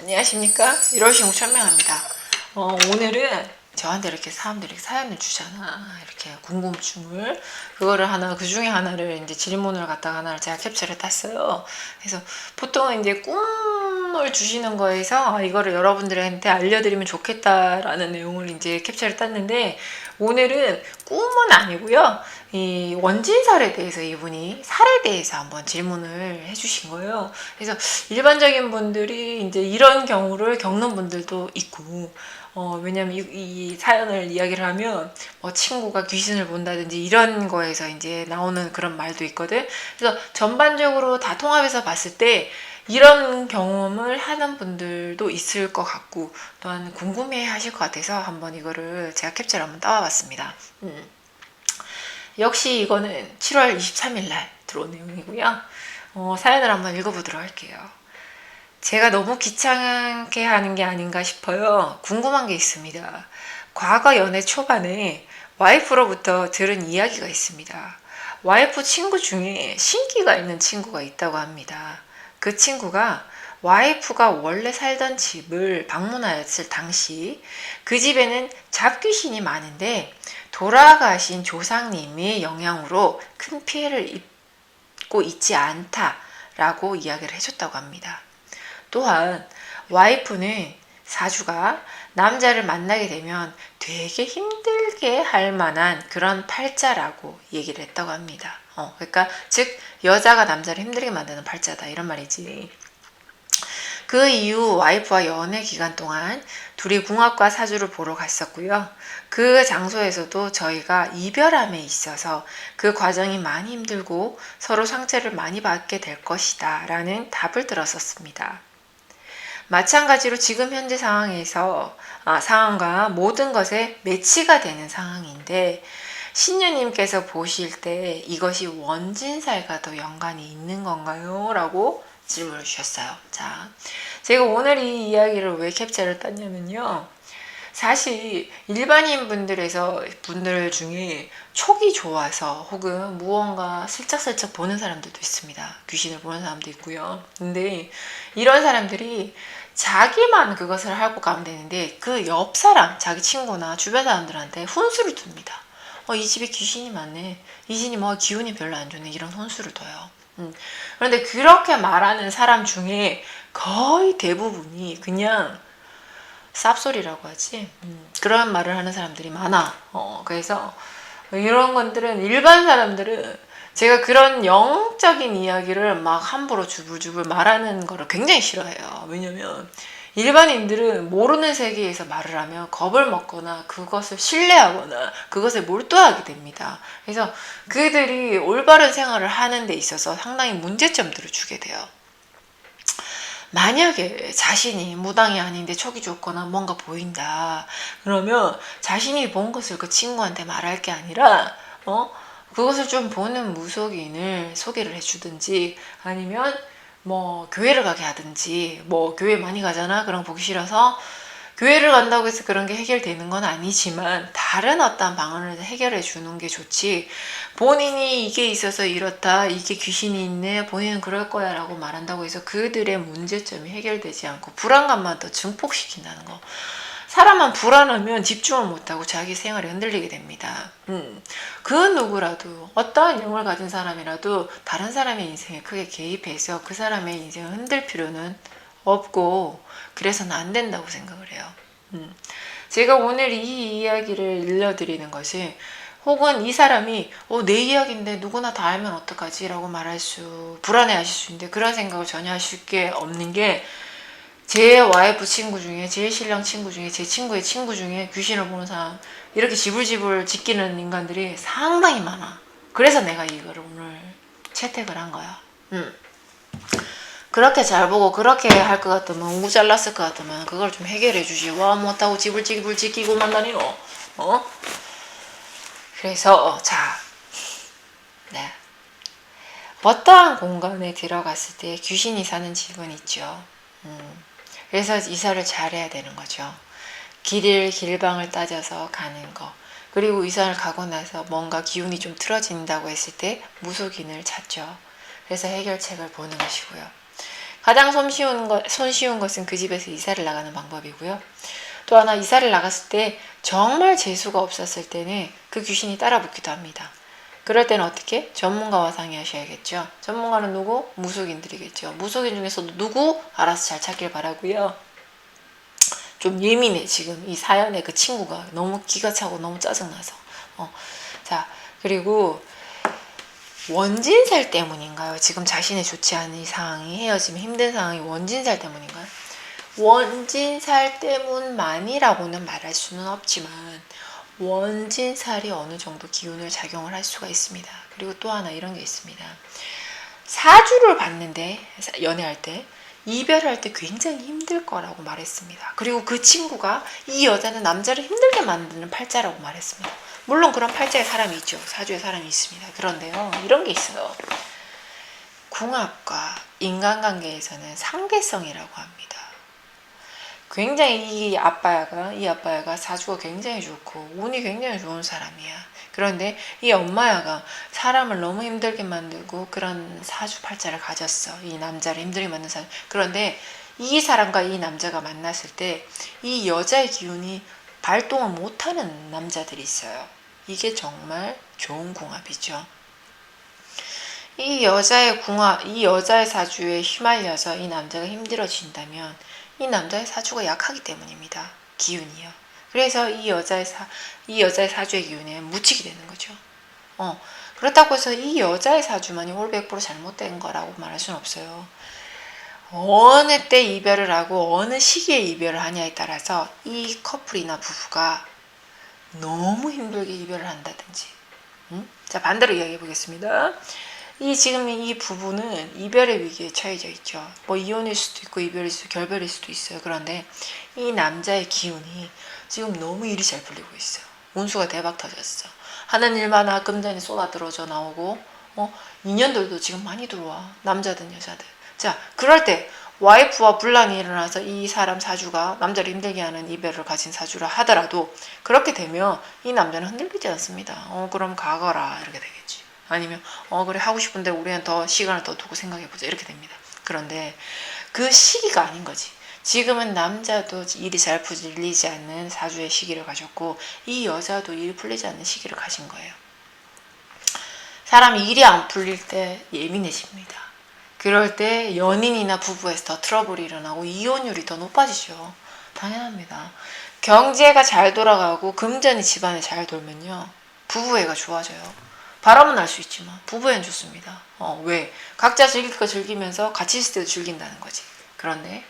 안녕하십니까? 1월 신고 천명합니다. 오늘은 저한테 이렇게 사람들이 사연을 주잖아. 이렇게 궁금증을. 그거를 그 중에 하나를 이제 질문을 갖다가 하나를 제가 캡처를 땄어요. 그래서 보통은 이제 꿈을 주시는 거에서 이거를 여러분들한테 알려드리면 좋겠다라는 내용을 이제 캡처를 땄는데, 오늘은 꿈은 아니고요. 이 원진살에 대해서 이분이 살에 대해서 한번 질문을 해주신 거예요. 그래서 일반적인 분들이 이제 이런 경우를 겪는 분들도 있고, 왜냐면 이 사연을 이야기를 하면 뭐 친구가 귀신을 본다든지 이런 거에서 이제 나오는 그런 말도 있거든. 그래서 전반적으로 다 통합해서 봤을 때 이런 경험을 하는 분들도 있을 것 같고, 또한 궁금해 하실 것 같아서 한번 이거를 제가 캡처를 한번 따와봤습니다. 역시 이거는 7월 23일 날 들어온 내용이고요. 사연을 한번 읽어보도록 할게요. 제가 너무 귀찮게 하는 게 아닌가 싶어요. 궁금한 게 있습니다. 과거 연애 초반에 와이프로부터 들은 이야기가 있습니다. 와이프 친구 중에 신기가 있는 친구가 있다고 합니다. 그 친구가 와이프가 원래 살던 집을 방문하였을 당시 그 집에는 잡귀신이 많은데 돌아가신 조상님의 영향으로 큰 피해를 입고 있지 않다라고 이야기를 해줬다고 합니다. 또한 와이프는 사주가 남자를 만나게 되면 되게 힘들게 할 만한 그런 팔자라고 얘기를 했다고 합니다. 그러니까 즉 여자가 남자를 힘들게 만드는 팔자다 이런 말이지. 그 이후 와이프와 연애 기간 동안 둘이 궁합과 사주를 보러 갔었고요. 그 장소에서도 저희가 이별함에 있어서 그 과정이 많이 힘들고 서로 상처를 많이 받게 될 것이다 라는 답을 들었었습니다. 마찬가지로 지금 현재 상황과 모든 것에 매치가 되는 상황인데, 신녀님께서 보실 때 이것이 원진살과도 연관이 있는 건가요? 라고 질문을 주셨어요. 자, 제가 오늘 이 이야기를 왜 캡처를 땄냐면요. 사실 일반인 분들 중에 촉이 좋아서 혹은 무언가 슬쩍슬쩍 보는 사람들도 있습니다. 귀신을 보는 사람도 있고요. 근데 이런 사람들이 자기만 그것을 하고 가면 되는데 그 옆 사람, 자기 친구나 주변 사람들한테 훈수를 둡니다. 이 집에 귀신이 많네. 이 집이 뭐 기운이 별로 안 좋네. 이런 훈수를 둬요. 그런데 그렇게 말하는 사람 중에 거의 대부분이 그냥 쌉소리라고 하지. 그런 말을 하는 사람들이 많아. 그래서 이런 것들은 일반 사람들은 제가 그런 영적인 이야기를 막 함부로 주불주불 말하는 거를 굉장히 싫어해요. 왜냐면 일반인들은 모르는 세계에서 말을 하면 겁을 먹거나 그것을 신뢰하거나 그것에 몰두하게 됩니다. 그래서 그들이 올바른 생활을 하는 데 있어서 상당히 문제점들을 주게 돼요. 만약에 자신이 무당이 아닌데 촉이 좋거나 뭔가 보인다 그러면 자신이 본 것을 그 친구한테 말할 게 아니라 그것을 좀 보는 무속인을 소개를 해주든지, 아니면 뭐 교회를 가게 하든지. 뭐 교회 많이 가잖아. 그런 거 보기 싫어서 교회를 간다고 해서 그런 게 해결되는 건 아니지만 다른 어떤 방안을 해결해 주는 게 좋지, 본인이 이게 있어서 이렇다, 이게 귀신이 있네, 본인은 그럴 거야 라고 말한다고 해서 그들의 문제점이 해결되지 않고 불안감만 더 증폭시킨다는 거. 사람만 불안하면 집중을 못하고 자기 생활이 흔들리게 됩니다. 그 누구라도, 어떠한 영을 가진 사람이라도 다른 사람의 인생에 크게 개입해서 그 사람의 인생을 흔들 필요는 없고, 그래서는 안 된다고 생각을 해요. 제가 오늘 이 이야기를 들려드리는 것이, 혹은 이 사람이 내 이야기인데 누구나 다 알면 어떡하지? 라고 불안해하실 수 있는데, 그런 생각을 전혀 하실 게 없는 게, 제 와이프 친구 중에, 제 신랑 친구 중에, 제 친구의 친구 중에 귀신을 보는 사람, 이렇게 지불지불 지키는 인간들이 상당히 많아. 그래서 내가 이거를 오늘 채택을 한 거야. 그렇게 잘 보고 그렇게 할 것 같으면, 우구 잘랐을 것 같으면 그걸 좀 해결해 주지. 와, 못하고 지불지불 지키고만 다니노. 그래서 네. 어떠한 공간에 들어갔을 때 귀신이 사는 집은 있죠. 그래서 이사를 잘해야 되는 거죠. 길방을 따져서 가는 거. 그리고 이사를 가고 나서 뭔가 기운이 좀 틀어진다고 했을 때 무속인을 찾죠. 그래서 해결책을 보는 것이고요. 가장 손쉬운 것은 그 집에서 이사를 나가는 방법이고요. 또 하나, 이사를 나갔을 때 정말 재수가 없었을 때는 그 귀신이 따라붙기도 합니다. 그럴 때는 어떻게? 전문가와 상의하셔야겠죠. 전문가는 누구? 무속인들이겠죠. 무속인 중에서도 누구? 알아서 잘 찾길 바라고요. 좀 예민해, 지금 이 사연의 그 친구가 너무 기가 차고 너무 짜증나서. 자, 그리고 원진살 때문인가요? 지금 자신의 좋지 않은 이 상황이, 헤어지면 힘든 상황이 원진살 때문인가요? 원진살 때문만이라고는 말할 수는 없지만 원진살이 어느 정도 기운을 작용을 할 수가 있습니다. 그리고 또 하나 이런 게 있습니다. 사주를 봤는데, 연애할 때 이별할 때 굉장히 힘들 거라고 말했습니다. 그리고 그 친구가 이 여자는 남자를 힘들게 만드는 팔자라고 말했습니다. 물론 그런 팔자의 사람이 있죠. 사주에 사람이 있습니다. 그런데요, 이런 게 있어요. 궁합과 인간관계에서는 상대성이라고 합니다. 굉장히 이 아빠야가 사주가 굉장히 좋고 운이 굉장히 좋은 사람이야. 그런데 이 엄마야가 사람을 너무 힘들게 만들고 그런 사주 팔자를 가졌어. 이 남자를 힘들게 만든 사람. 그런데 이 사람과 이 남자가 만났을 때 이 여자의 기운이 발동을 못하는 남자들이 있어요. 이게 정말 좋은 궁합이죠. 이 여자의 사주에 휘말려서 이 남자가 힘들어진다면 이 남자의 사주가 약하기 때문입니다. 기운이요. 그래서 이 여자의 사주의 기운에 묻히게 되는 거죠. 그렇다고 해서 이 여자의 사주만이 올 100% 잘못된 거라고 말할 수는 없어요. 어느 때 이별을 하고 어느 시기에 이별을 하냐에 따라서 이 커플이나 부부가 너무 힘들게 이별을 한다든지. 자, 반대로 이야기해 보겠습니다. 지금 이 부부는 이별의 위기에 처해져 있죠. 뭐 이혼일 수도 있고 이별일 수도 결별일 수도 있어요. 그런데 이 남자의 기운이 지금 너무 일이 잘 풀리고 있어요. 운수가 대박 터졌어. 하는 일마다 금전이 쏟아들어져 나오고 인연들도 지금 많이 들어와. 남자든 여자든. 자, 그럴 때 와이프와 분란이 일어나서 이 사람 사주가 남자를 힘들게 하는 이별을 가진 사주라 하더라도 그렇게 되면 이 남자는 흔들리지 않습니다. 그럼 가거라 이렇게 되겠지. 아니면 그래 하고 싶은데 우리는 더 시간을 더 두고 생각해보자 이렇게 됩니다. 그런데 그 시기가 아닌 거지. 지금은 남자도 일이 잘 풀리지 않는 사주의 시기를 가졌고 이 여자도 일이 풀리지 않는 시기를 가진 거예요. 사람이 일이 안 풀릴 때 예민해집니다. 그럴 때 연인이나 부부에서 더 트러블이 일어나고 이혼율이 더 높아지죠. 당연합니다. 경제가 잘 돌아가고 금전이 집안에 잘 돌면요. 부부애가 좋아져요. 바람은 날 수 있지만 부부애는 좋습니다. 왜? 각자 즐길 거 즐기면서 같이 있을 때도 즐긴다는 거지. 그런데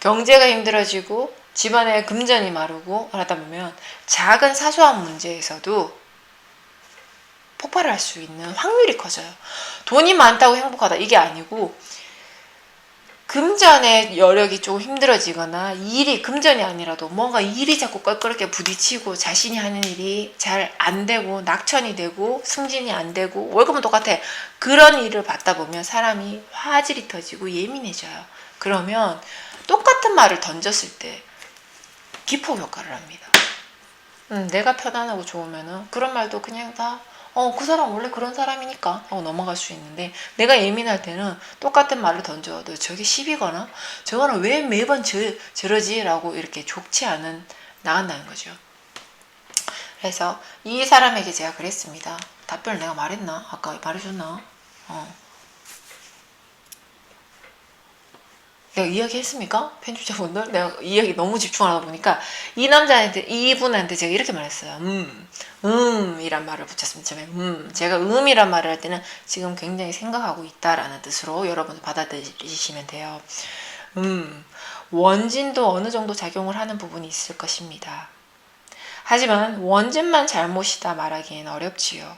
경제가 힘들어지고 집안에 금전이 마르고 하다 보면 작은 사소한 문제에서도 폭발을 할 수 있는 확률이 커져요. 돈이 많다고 행복하다 이게 아니고 금전의 여력이 조금 힘들어지거나 금전이 아니라도 뭔가 일이 자꾸 껄끄럽게 부딪히고 자신이 하는 일이 잘 안 되고 낙천이 되고 승진이 안 되고 월급은 똑같아. 그런 일을 받다 보면 사람이 화질이 터지고 예민해져요. 그러면 똑같은 말을 던졌을 때 기폭 효과를 합니다. 내가 편안하고 좋으면은 그런 말도 그냥 다 그 사람 원래 그런 사람이니까 하고 넘어갈 수 있는데 내가 예민할 때는 똑같은 말을 던져도 저게 시비거나 저거는 왜 매번 저러지? 라고 이렇게 좋지 않은 나간다는 거죠. 그래서 이 사람에게 제가 그랬습니다. 답변을 내가 말했나? 아까 말해줬나? 내가 이야기했습니까? 편집자분들? 내가 이야기 너무 집중하다 보니까 이분한테 제가 이렇게 말했어요. 이란 말을 붙였습니다. 제가 이란 말을 할 때는 지금 굉장히 생각하고 있다라는 뜻으로 여러분 받아들이시면 돼요. 원진도 어느 정도 작용을 하는 부분이 있을 것입니다. 하지만 원진만 잘못이다 말하기엔 어렵지요.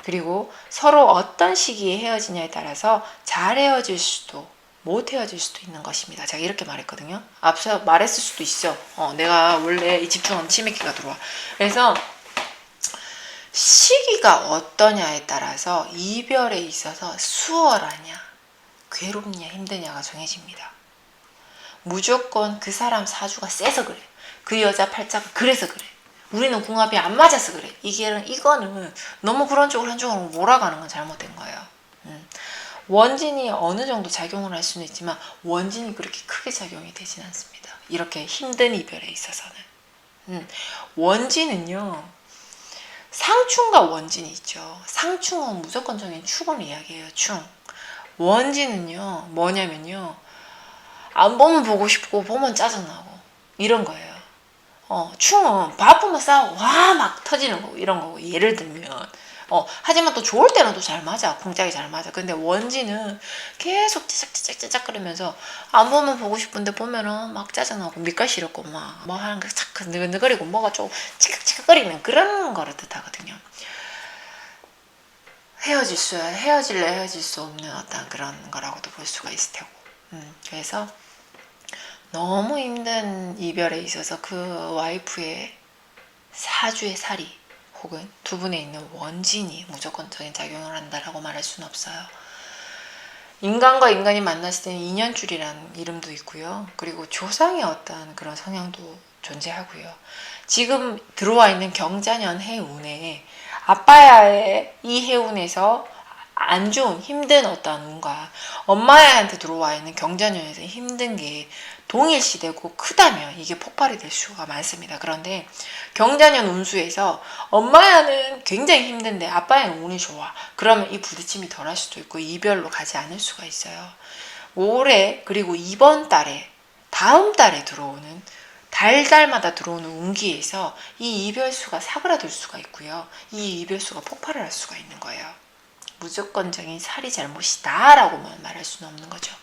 그리고 서로 어떤 시기에 헤어지냐에 따라서 잘 헤어질 수도 못 헤어질 수도 있는 것입니다. 제가 이렇게 말했거든요. 앞서 말했을 수도 있어. 내가 원래 이 집중하면 치매기가 들어와. 그래서 시기가 어떠냐에 따라서 이별에 있어서 수월하냐, 괴롭냐, 힘드냐가 정해집니다. 무조건 그 사람 사주가 세서 그래. 그 여자 팔자가 그래서 그래. 우리는 궁합이 안 맞아서 그래. 이거는 너무 그런 쪽으로 한쪽으로 몰아가는 건 잘못된 거예요. 원진이 어느 정도 작용을 할 수는 있지만 원진이 그렇게 크게 작용이 되진 않습니다. 이렇게 힘든 이별에 있어서는. 원진은요, 상충과 원진이 있죠. 상충은 무조건적인 축을 이야기해요. 충. 원진은요, 뭐냐면요, 안 보면 보고 싶고 보면 짜증나고 이런 거예요. 충은 바쁘면 싸우고 와 막 터지는 거고 이런 거고, 예를 들면 하지만 또 좋을 때는 또 잘 맞아. 공짝이 잘 맞아. 근데 원지는 계속 찌작찌작 그러면서 안 보면 보고 싶은데 보면은 막 짜증나고 밑가 싫었고 막 뭐 하는 거 착 느글느글이고 뭐가 좀 치각치각거리는 그런 거를 뜻하거든요. 헤어질래 헤어질 수 없는 어떤 그런 거라고도 볼 수가 있을 테고. 그래서 너무 힘든 이별에 있어서 그 와이프의 사주의 살이 혹은 두 분에 있는 원진이 무조건적인 작용을 한다라고 말할 수는 없어요. 인간과 인간이 만났을 때는 인연줄이라는 이름도 있고요. 그리고 조상의 어떤 그런 성향도 존재하고요. 지금 들어와 있는 경자년 해운에 아빠야의 이 해운에서 안 좋은 힘든 어떤 뭔가 엄마야한테 들어와 있는 경자년에서 힘든 게 동일시되고 크다면 이게 폭발이 될 수가 많습니다. 그런데 경자년 운수에서 엄마야는 굉장히 힘든데 아빠야는 운이 좋아. 그러면 이 부딪힘이 덜할 수도 있고 이별로 가지 않을 수가 있어요. 올해 그리고 이번 달에 다음 달에 들어오는 달달마다 들어오는 운기에서 이 이별수가 사그라들 수가 있고요. 이 이별수가 폭발을 할 수가 있는 거예요. 무조건적인 살이 잘못이다 라고만 말할 수는 없는 거죠.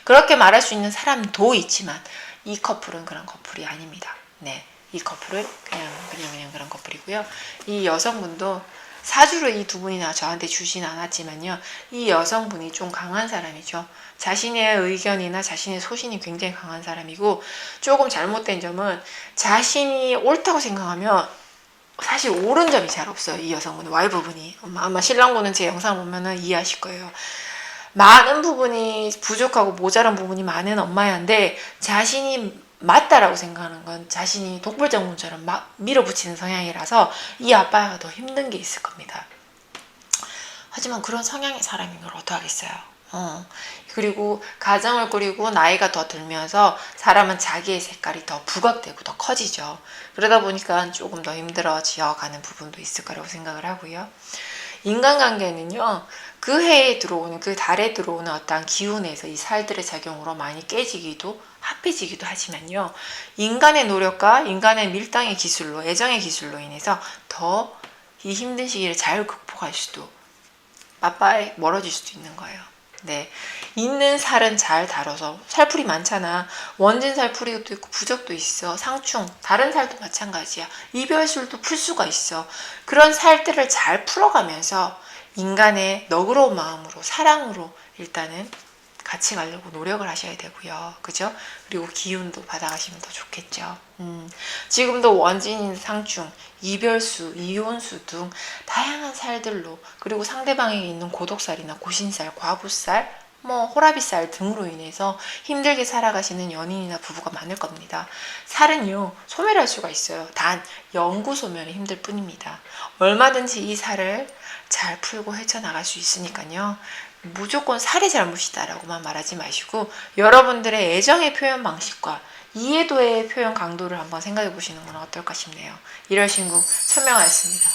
그렇게 말할 수 있는 사람도 있지만 이 커플은 그런 커플이 아닙니다. 네, 이 커플은 그냥 그런 커플이고요. 이 여성분도 사주를 이 두 분이나 저한테 주진 않았지만요. 이 여성분이 좀 강한 사람이죠. 자신의 의견이나 자신의 소신이 굉장히 강한 사람이고, 조금 잘못된 점은 자신이 옳다고 생각하면 사실 옳은 점이 잘 없어요. 이 여성분은, 와이프분이. 아마 신랑분은 제 영상을 보면 이해하실 거예요. 많은 부분이 부족하고 모자란 부분이 많은 엄마야인데 자신이 맞다라고 생각하는 건 자신이 독불정문처럼 막 밀어붙이는 성향이라서 이 아빠가 더 힘든 게 있을 겁니다. 하지만 그런 성향의 사람인 걸 어떡하겠어요. 그리고 가정을 꾸리고 나이가 더 들면서 사람은 자기의 색깔이 더 부각되고 더 커지죠. 그러다 보니까 조금 더 힘들어져 가는 부분도 있을 거라고 생각을 하고요. 인간관계는요, 그 해에 들어오는, 그 달에 들어오는 어떠한 기운에서 이 살들의 작용으로 많이 깨지기도 합해지기도 하지만요, 인간의 노력과 인간의 밀당의 기술로, 애정의 기술로 인해서 더 이 힘든 시기를 잘 극복할 수도, 빠빠이 멀어질 수도 있는 거예요. 네, 있는 살은 잘 다뤄서, 살풀이 많잖아. 원진 살풀이도 있고 부적도 있어. 상충, 다른 살도 마찬가지야. 이별술도 풀 수가 있어. 그런 살들을 잘 풀어가면서 인간의 너그러운 마음으로, 사랑으로 일단은 같이 가려고 노력을 하셔야 되고요. 그죠? 그리고 기운도 받아가시면 더 좋겠죠. 지금도 원진인 상충, 이별수, 이혼수 등 다양한 살들로, 그리고 상대방에게 있는 고독살이나 고신살, 과부살, 호라비살 등으로 인해서 힘들게 살아가시는 연인이나 부부가 많을 겁니다. 살은요, 소멸할 수가 있어요. 단 영구 소멸이 힘들 뿐입니다. 얼마든지 이 살을 잘 풀고 헤쳐나갈 수 있으니까요. 무조건 살이 잘못이다라고만 말하지 마시고 여러분들의 애정의 표현 방식과 이해도의 표현 강도를 한번 생각해 보시는 건 어떨까 싶네요. 1월 신궁 천명하였습니다.